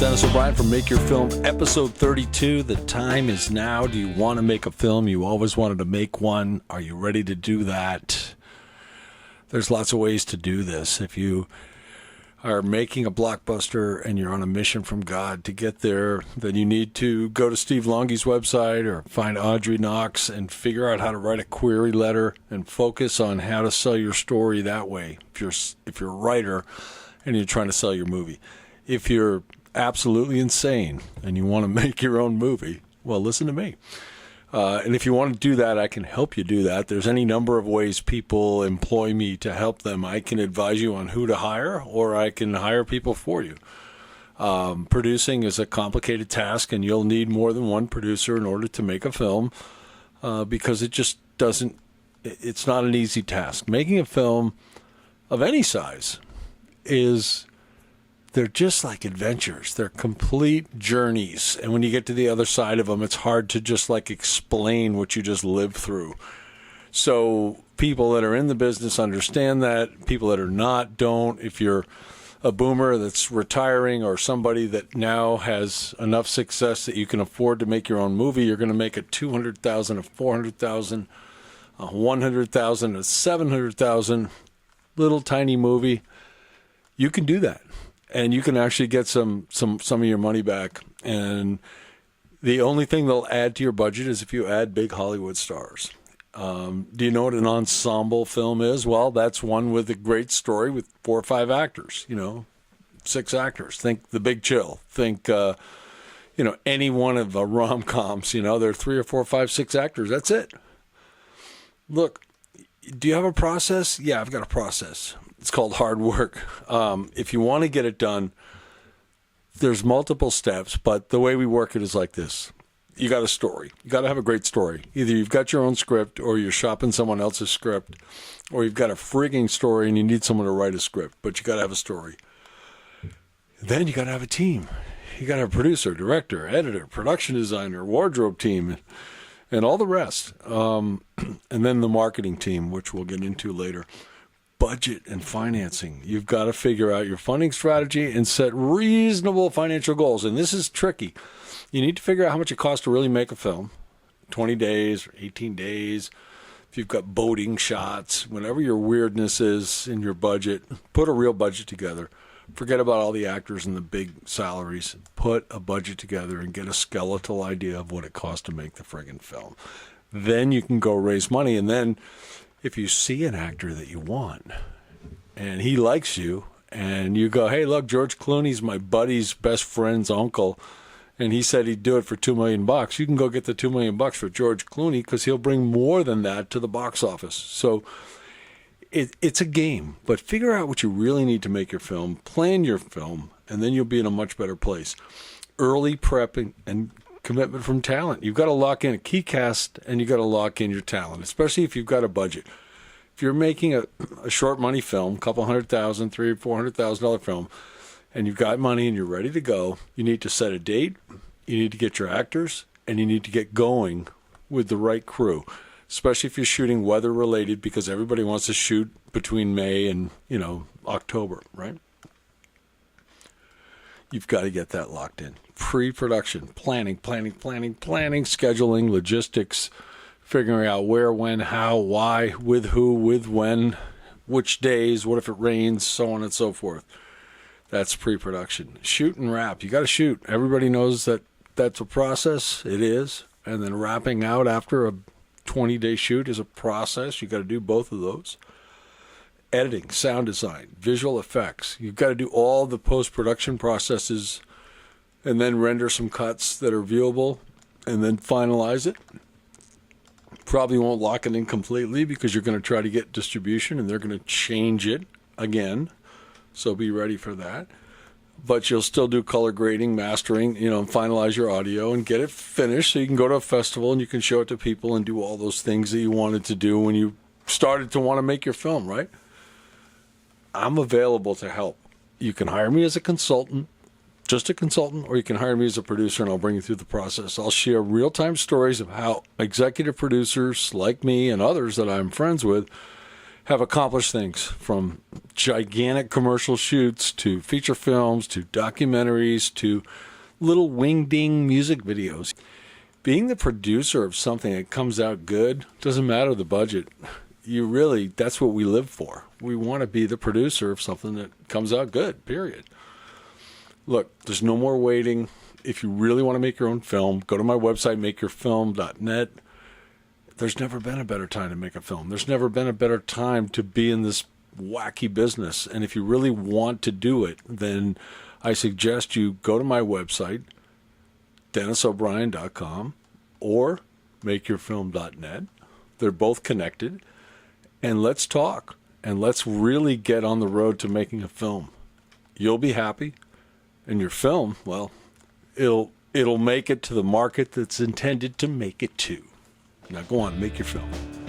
Dennis O'Brien from Make Your Film, episode 32. The time is now. Do you want to make a film? You always wanted to make one. Are you ready to do that? There's lots of ways to do this. If you are making a blockbuster and you're on a mission from God to get there, then you need to go to Steve Longy's website or find Audrey Knox and figure out how to write a query letter and focus on how to sell your story that way. If you're a writer and you're trying to sell your movie. If you're absolutely insane and you want to make your own movie, well, listen to me. And if you want to do that, I can help you do that. There's any number of ways people employ me to help them. I can advise you on who to hire, or I can hire people for you. Producing is a complicated task, and you'll need more than one producer in order to make a film because it just doesn't, it's not an easy task. Making a film of any size they're just like adventures. They're complete journeys. And when you get to the other side of them, it's hard to just like explain what you just lived through. So people that are in the business understand that. People that are not don't. If you're a boomer that's retiring or somebody that now has enough success that you can afford to make your own movie, you're going to make a $200,000, a $400,000, a $100,000, a $700,000 little tiny movie. You can do that. And you can actually get some of your money back. And the only thing they'll add to your budget is if you add big Hollywood stars. Do you know what an ensemble film is? Well, that's one with a great story with 4 or 5 actors, 6 actors. Think The Big Chill. Think, any one of the rom-coms. There are 3 or 4, 5, 6 actors. That's it. Look, do you have a process? Yeah, I've got a process. It's called hard work. If you want to get it done, there's multiple steps, but the way we work it is like this. You got a story. You got to have a great story. Either you've got your own script or you're shopping someone else's script, or you've got a frigging story and you need someone to write a script, but you got to have a story. Then you got to have a team. You got to have a producer, director, editor, production designer, wardrobe team, and all the rest. And then the marketing team, which we'll get into later. Budget and financing. You've got to figure out your funding strategy and set reasonable financial goals. And this is tricky. You need to figure out how much it costs to really make a film. 20 days or 18 days. If you've got boating shots, whatever your weirdness is in your budget, put a real budget together. Forget about all the actors and the big salaries. Put a budget together and get a skeletal idea of what it costs to make the friggin' film. Then you can go raise money, and then if you see an actor that you want and he likes you and you go, hey, look, George Clooney's my buddy's best friend's uncle and he said he'd do it for $2 million, you can go get the $2 million for George Clooney because he'll bring more than that to the box office. So it's a game, but figure out what you really need to make your film, plan your film, and then you'll be in a much better place. Early prepping and commitment from talent. You've got to lock in a key cast and you've got to lock in your talent, especially if you've got a budget. If you're making a short money film, $200,000, $300,000 or $400,000 film, and you've got money and you're ready to go, you need to set a date, you need to get your actors, and you need to get going with the right crew, especially if you're shooting weather related because everybody wants to shoot between May and, October, right? You've got to get that locked in. Pre-production, planning, scheduling, logistics, figuring out where, when, how, why, with who, with when, which days, what if it rains, so on and so forth. That's pre-production. Shoot and wrap. You got to shoot. Everybody knows that that's a process. It is. And then wrapping out after a 20-day shoot is a process. You got to do both of those. Editing, sound design, visual effects. You've got to do all the post-production processes and then render some cuts that are viewable and then finalize it. Probably won't lock it in completely because you're going to try to get distribution and they're going to change it again. So be ready for that. But you'll still do color grading, mastering, and finalize your audio and get it finished so you can go to a festival and you can show it to people and do all those things that you wanted to do when you started to want to make your film, right? I'm available to help. You can hire me as a consultant, just a consultant, or you can hire me as a producer and I'll bring you through the process. I'll share real-time stories of how executive producers like me and others that I'm friends with have accomplished things from gigantic commercial shoots to feature films to documentaries to little wing-ding music videos. Being the producer of something that comes out good doesn't matter the budget. That's what we live for. We want to be the producer of something that comes out good, period. Look, there's no more waiting. If you really want to make your own film, go to my website, makeyourfilm.net. There's never been a better time to make a film. There's never been a better time to be in this wacky business. And if you really want to do it, then I suggest you go to my website, DenisO'Brien.com or makeyourfilm.net. They're both connected. And let's talk. And let's really get on the road to making a film. You'll be happy. And your film, well, it'll make it to the market that's intended to make it to. Now go on, make your film.